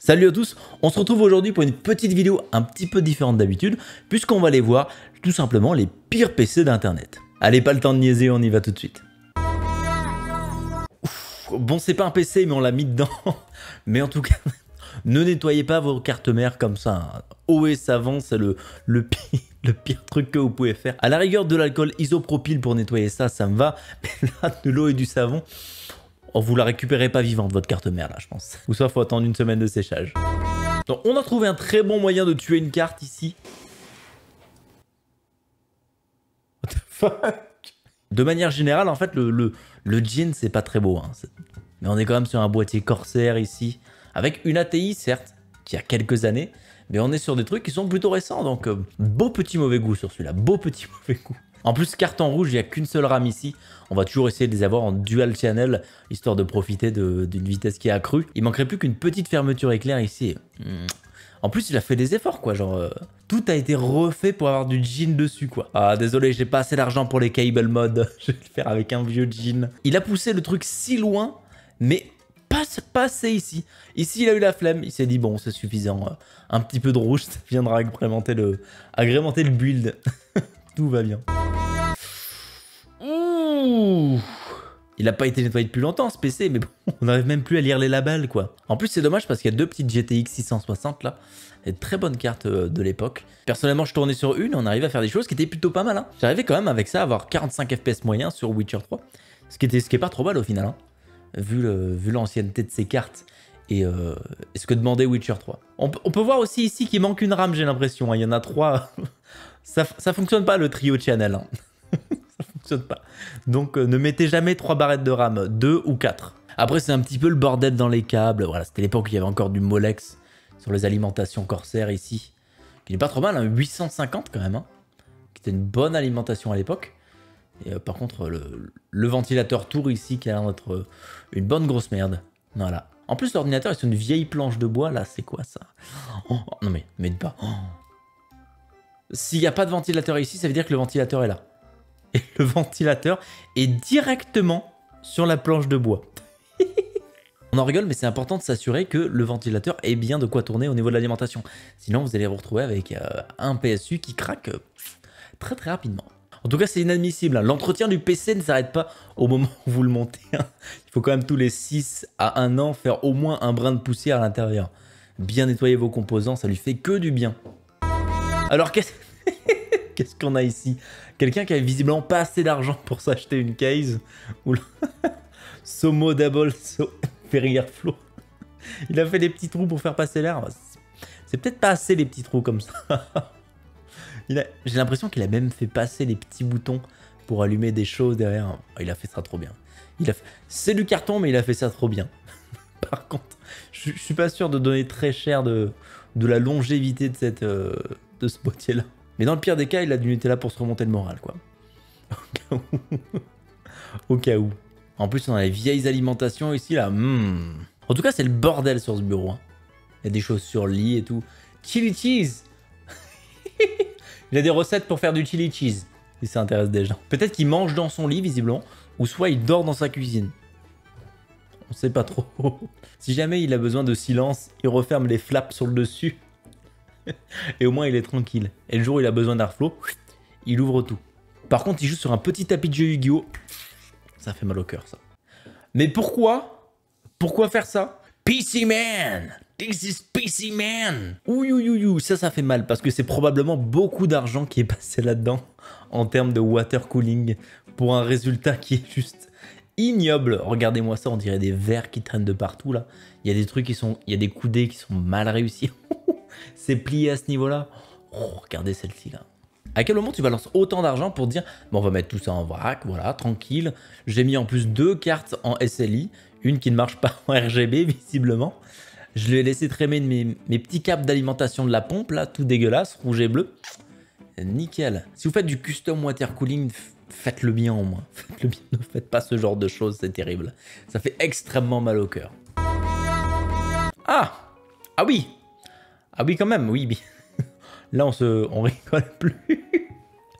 Salut à tous, on se retrouve aujourd'hui pour une petite vidéo un petit peu différente d'habitude, puisqu'on va aller voir tout simplement les pires PC d'internet. Allez, pas le temps de niaiser, on y va tout de suite. Ouf, bon, c'est pas un PC, mais on l'a mis dedans. Mais en tout cas, ne nettoyez pas vos cartes mères comme ça. Eau et savon, c'est le pire truc que vous pouvez faire. À la rigueur, de l'alcool isopropyl pour nettoyer ça, ça me va. Mais là, de l'eau et du savon... Oh, vous la récupérez pas vivante, votre carte mère, là, je pense. Ou soit, faut attendre une semaine de séchage. Donc, on a trouvé un très bon moyen de tuer une carte ici. What the fuck? De manière générale, en fait, le jean, c'est pas très beau. Hein. Mais on est quand même sur un boîtier Corsair ici. Avec une ATI, certes, qui a quelques années. Mais on est sur des trucs qui sont plutôt récents. Donc, beau petit mauvais goût sur celui-là. Beau petit mauvais goût. En plus, carte en rouge, il n'y a qu'une seule RAM ici. On va toujours essayer de les avoir en dual channel, histoire de profiter d'une vitesse qui est accrue. Il manquerait plus qu'une petite fermeture éclair ici. En plus, il a fait des efforts, quoi. Genre, tout a été refait pour avoir du jean dessus, quoi. Ah, désolé, j'ai pas assez d'argent pour les cable mods. Je vais le faire avec un vieux jean. Il a poussé le truc si loin, mais pas assez ici. Ici, il a eu la flemme. Il s'est dit, bon, c'est suffisant. Un petit peu de rouge, ça viendra agrémenter le build. Tout va bien. Ouh, il n'a pas été nettoyé depuis longtemps ce PC, mais bon, on n'arrive même plus à lire les labels, quoi. En plus, c'est dommage parce qu'il y a deux petites GTX 660 là. Des très bonnes cartes de l'époque. Personnellement, je tournais sur une et on arrivait à faire des choses qui étaient plutôt pas mal. Hein. J'arrivais quand même avec ça à avoir 45 FPS moyens sur Witcher 3. Ce qui est pas trop mal au final, hein, vu l'ancienneté de ces cartes et ce que demandait Witcher 3. On peut voir aussi ici qu'il manque une RAM, j'ai l'impression. Hein. Il y en a 3. Ça fonctionne pas le trio channel. Hein. Ça fonctionne pas. Donc ne mettez jamais 3 barrettes de RAM, 2 ou 4. Après c'est un petit peu le bordel dans les câbles. Voilà, c'était l'époque où il y avait encore du Molex sur les alimentations Corsair ici. Qui n'est pas trop mal, hein, 850 quand même. Hein, qui était une bonne alimentation à l'époque. Et par contre le ventilateur tour ici qui a l'air d'être une bonne grosse merde. Voilà. En plus l'ordinateur est sur une vieille planche de bois là, c'est quoi ça? Oh, non mais pas. Oh. S'il n'y a pas de ventilateur ici, ça veut dire que le ventilateur est là. Et le ventilateur est directement sur la planche de bois. On en rigole, mais c'est important de s'assurer que le ventilateur ait bien de quoi tourner au niveau de l'alimentation. Sinon, vous allez vous retrouver avec un PSU qui craque très très rapidement. En tout cas, c'est inadmissible. Hein. L'entretien du PC ne s'arrête pas au moment où vous le montez. Hein. Il faut quand même tous les 6 à 1 an faire au moins un brin de poussière à l'intérieur. Bien nettoyer vos composants, ça lui fait que du bien. Alors qu'est-ce qu'on a ici? Quelqu'un qui avait visiblement pas assez d'argent pour s'acheter une case. Ou Somo Double Ferry Airflow. Il a fait des petits trous pour faire passer l'air. C'est peut-être pas assez les petits trous comme ça. J'ai l'impression qu'il a même fait passer les petits boutons pour allumer des choses derrière. Il a fait ça trop bien. C'est du carton, mais il a fait ça trop bien. Par contre, je suis pas sûr de donner très cher de la longévité de ce boîtier-là. Mais dans le pire des cas, il a du Nutella pour se remonter le moral, quoi. Au cas où. En plus, on a les vieilles alimentations ici, là. En tout cas, c'est le bordel sur ce bureau. Hein. Il y a des choses sur le lit et tout. Chili cheese. Il a des recettes pour faire du chili cheese, si ça intéresse des gens. Peut-être qu'il mange dans son lit, visiblement, ou soit il dort dans sa cuisine. On sait pas trop. Si jamais il a besoin de silence, il referme les flaps sur le dessus. Et au moins il est tranquille. Et le jour où il a besoin d'airflow, il ouvre tout. Par contre, il joue sur un petit tapis de jeu Yu-Gi-Oh! Ça fait mal au cœur, ça. Mais pourquoi faire ça? PC Man! This is PC Man! Ouh, ça fait mal parce que c'est probablement beaucoup d'argent qui est passé là-dedans en termes de water cooling pour un résultat qui est juste ignoble. Regardez-moi ça, on dirait des verres qui traînent de partout là. Il y a des trucs il y a des coudées qui sont mal réussis. C'est plié à ce niveau-là. Oh, regardez celle-ci là. À quel moment tu balances autant d'argent pour dire bon, on va mettre tout ça en vrac, voilà, tranquille. J'ai mis en plus 2 cartes en SLI, une qui ne marche pas en RGB visiblement. Je lui ai laissé traîner mes petits câbles d'alimentation de la pompe là, tout dégueulasse, rouge et bleu. Nickel. Si vous faites du custom water cooling, faites-le bien au moins. Faites-le bien, ne faites pas ce genre de choses, c'est terrible. Ça fait extrêmement mal au cœur. Ah oui. Ah oui, quand même, oui. Là, on rigole plus.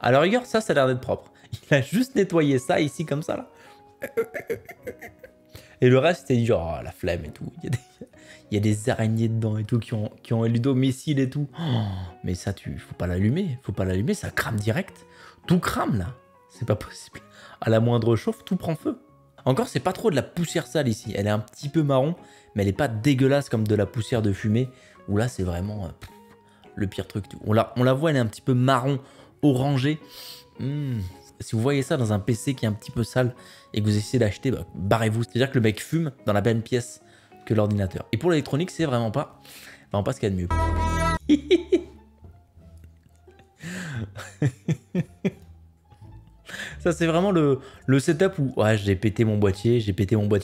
À la rigueur, ça a l'air d'être propre. Il a juste nettoyé ça ici, comme ça, là. Et le reste, c'était genre, oh, la flemme et tout. Il y a des araignées dedans et tout qui ont un ludomicile et tout. Oh, mais ça, faut pas l'allumer. Faut pas l'allumer, ça crame direct. Tout crame là. C'est pas possible. À la moindre chauffe, tout prend feu. Encore, c'est pas trop de la poussière sale ici. Elle est un petit peu marron, mais elle est pas dégueulasse comme de la poussière de fumée. Où là, c'est vraiment le pire truc. On la voit, elle est un petit peu marron, orangée. Si vous voyez ça dans un PC qui est un petit peu sale et que vous essayez d'acheter, bah, barrez-vous. C'est-à-dire que le mec fume dans la même pièce que l'ordinateur. Et pour l'électronique, c'est vraiment pas ce qu'il y a de mieux. Ça, c'est vraiment le setup où ouais, j'ai pété mon boîtier, je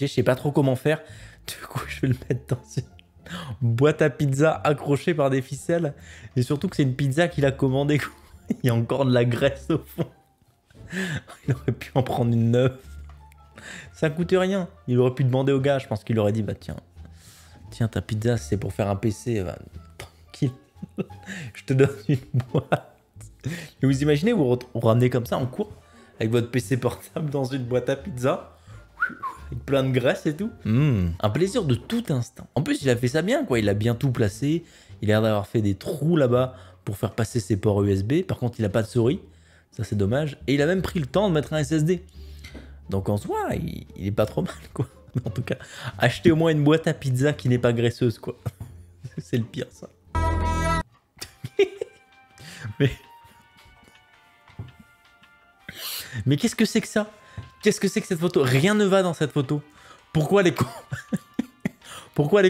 sais pas trop comment faire. Du coup, je vais le mettre dans une boîte à pizza accrochée par des ficelles. Et surtout que c'est une pizza qu'il a commandée. Il y a encore de la graisse au fond. Il aurait pu en prendre une neuve. Ça coûte rien. Il aurait pu demander au gars. Je pense qu'il aurait dit, bah tiens, ta pizza, c'est pour faire un PC. Bah, tranquille. Je te donne une boîte. Et vous imaginez, vous ramenez comme ça en cours, avec votre PC portable dans une boîte à pizza, avec plein de graisse et tout. Un plaisir de tout instant. En plus, il a fait ça bien, quoi. Il a bien tout placé. Il a l'air d'avoir fait des trous là-bas pour faire passer ses ports USB. Par contre, il n'a pas de souris. Ça, c'est dommage. Et il a même pris le temps de mettre un SSD. Donc, en soi, il est pas trop mal, quoi. Mais en tout cas, achetez au moins une boîte à pizza qui n'est pas graisseuse, quoi. C'est le pire, ça. Mais qu'est-ce que c'est que ça? Qu'est-ce que c'est que cette photo? Rien ne va dans cette photo. Pourquoi les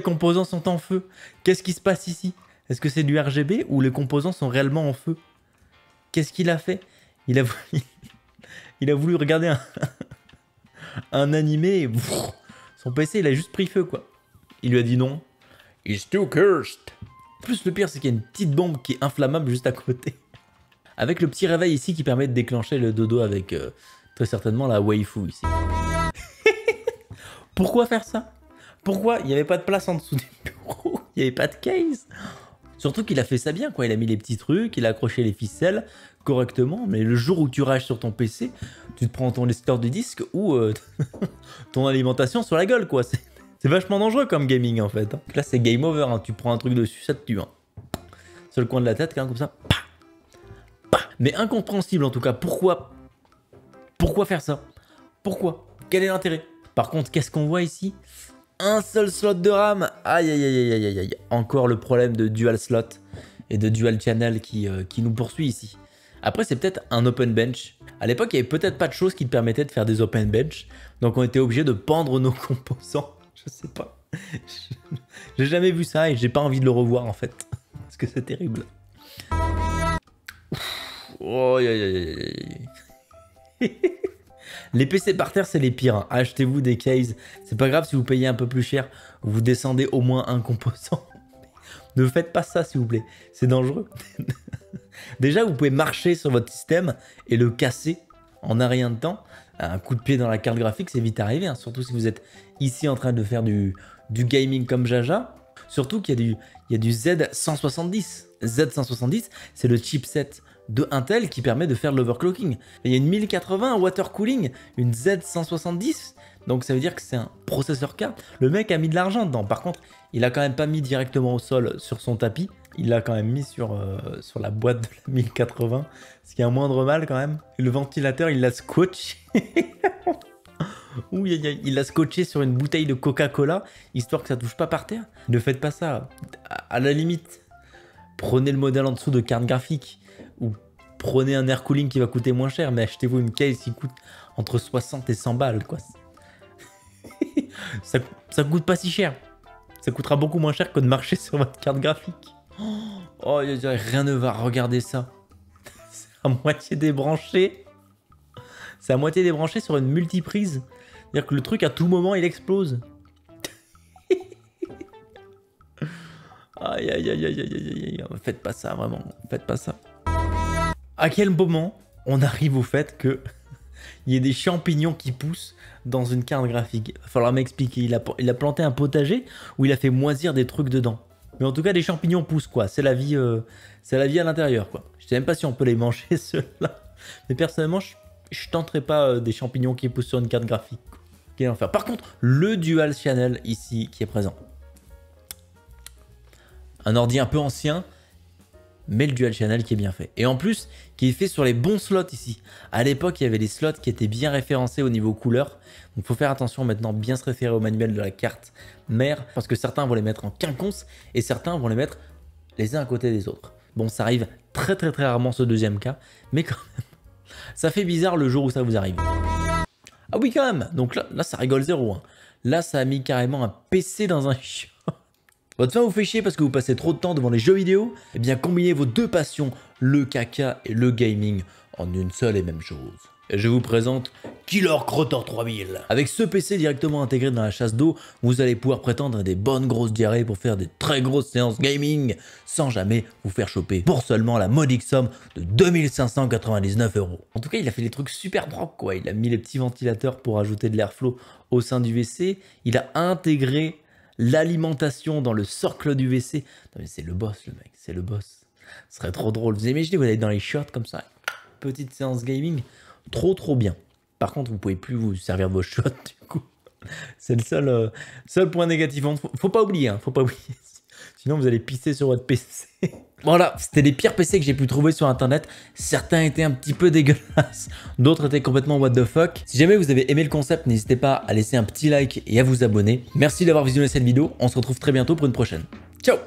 composants sont en feu? Qu'est-ce qui se passe ici? Est-ce que c'est du RGB ou les composants sont réellement en feu? Qu'est-ce qu'il a fait? Il a voulu regarder un animé et son PC il a juste pris feu, quoi. Il lui a dit non. It's too cursed. En plus, le pire, c'est qu'il y a une petite bombe qui est inflammable juste à côté. Avec le petit réveil ici qui permet de déclencher le dodo avec très certainement la waifu ici. Pourquoi faire ça? Pourquoi? Il n'y avait pas de place en dessous du bureau. Il n'y avait pas de case. Surtout qu'il a fait ça bien, quoi. Il a mis les petits trucs, il a accroché les ficelles correctement. Mais le jour où tu rages sur ton PC, tu te prends ton lecteur de disque ou ton alimentation sur la gueule, quoi. C'est vachement dangereux comme gaming, en fait. Là, c'est game over. Hein. Tu prends un truc dessus, ça te tue. Hein. Sur le coin de la tête, comme ça. Mais incompréhensible en tout cas. Pourquoi faire ça? Pourquoi? Quel est l'intérêt? Par contre, qu'est-ce qu'on voit ici? Un seul slot de RAM. Aïe aïe aïe aïe aïe aïe. Encore le problème de dual slot et de dual channel qui nous poursuit ici. Après, c'est peut-être un open bench. À l'époque, il n'y avait peut-être pas de choses qui te permettaient de faire des open bench. Donc, on était obligé de pendre nos composants. Je sais pas. J'ai jamais vu ça et j'ai pas envie de le revoir en fait. Parce que c'est terrible. Oh, aïe, aïe, aïe. Les PC par terre, c'est les pires. Hein. Achetez-vous des cases. C'est pas grave si vous payez un peu plus cher. Vous descendez au moins un composant. Ne faites pas ça, s'il vous plaît. C'est dangereux. Déjà, vous pouvez marcher sur votre système et le casser en un rien de temps. Un coup de pied dans la carte graphique, c'est vite arrivé. Hein. Surtout si vous êtes ici en train de faire du gaming comme Jaja. Surtout qu'il y a du Z170. Z170, c'est le chipset de Intel qui permet de faire l'overclocking. Il y a une 1080 water cooling, une Z170, donc ça veut dire que c'est un processeur carte. Le mec a mis de l'argent dedans. Par contre, il a quand même pas mis directement au sol sur son tapis. Il l'a quand même mis sur la boîte de la 1080, ce qui est un moindre mal quand même. Et le ventilateur, il l'a scotché. Oui, il l'a scotché sur une bouteille de Coca-Cola, histoire que ça touche pas par terre. Ne faites pas ça. À la limite, prenez le modèle en dessous de carte graphique ou prenez un air cooling qui va coûter moins cher, mais achetez-vous une case qui coûte entre 60 et 100 balles, quoi. ça coûte pas si cher. Ça coûtera beaucoup moins cher que de marcher sur votre carte graphique. Oh, rien ne va, regardez ça. C'est à moitié débranché. C'est à moitié débranché sur une multiprise. C'est-à-dire que le truc, à tout moment, il explose. Aïe, aïe, aïe, aïe, aïe, aïe, aïe. Faites pas ça, vraiment. Faites pas ça. À quel moment on arrive au fait que il y ait des champignons qui poussent dans une carte graphique? Il va falloir m'expliquer. Il a planté un potager où il a fait moisir des trucs dedans. Mais en tout cas, des champignons poussent, quoi. C'est la vie à l'intérieur, quoi. Je sais même pas si on peut les manger, ceux-là. Mais personnellement, je tenterai pas des champignons qui poussent sur une carte graphique. Quel enfer. Par contre, le dual channel ici qui est présent. Un ordi un peu ancien, mais le dual channel qui est bien fait. Et en plus, qui est fait sur les bons slots ici. À l'époque, il y avait les slots qui étaient bien référencés au niveau couleur. Donc il faut faire attention maintenant, bien se référer au manuel de la carte mère, parce que certains vont les mettre en quinconce et certains vont les mettre les uns à côté des autres. Bon, ça arrive très rarement ce deuxième cas, mais quand même, ça fait bizarre le jour où ça vous arrive. Ah oui, quand même. Donc là ça rigole zéro. Hein. Là, ça a mis carrément un PC dans un chiot. Votre faim vous fait chier parce que vous passez trop de temps devant les jeux vidéo? Eh bien, combinez vos deux passions, le caca et le gaming, en une seule et même chose. Et je vous présente Killer Crotter 3000. Avec ce PC directement intégré dans la chasse d'eau, vous allez pouvoir prétendre à des bonnes grosses diarrhées pour faire des très grosses séances gaming, sans jamais vous faire choper pour seulement la modique somme de 2599 €. En tout cas, il a fait des trucs super propres, quoi. Il a mis les petits ventilateurs pour ajouter de l'airflow au sein du WC. Il a intégré l'alimentation dans le socle du WC. Non mais c'est le boss, le mec, c'est le boss. Ce serait trop drôle. Vous imaginez, vous allez dans les shots comme ça, petite séance gaming, trop bien. Par contre, vous pouvez plus vous servir de vos shots du coup. C'est le seul point négatif. Faut pas oublier, hein, faut pas oublier. Sinon, vous allez pisser sur votre PC. Voilà, c'était les pires PC que j'ai pu trouver sur internet. Certains étaient un petit peu dégueulasses, d'autres étaient complètement what the fuck. Si jamais vous avez aimé le concept, n'hésitez pas à laisser un petit like et à vous abonner. Merci d'avoir visionné cette vidéo, on se retrouve très bientôt pour une prochaine. Ciao!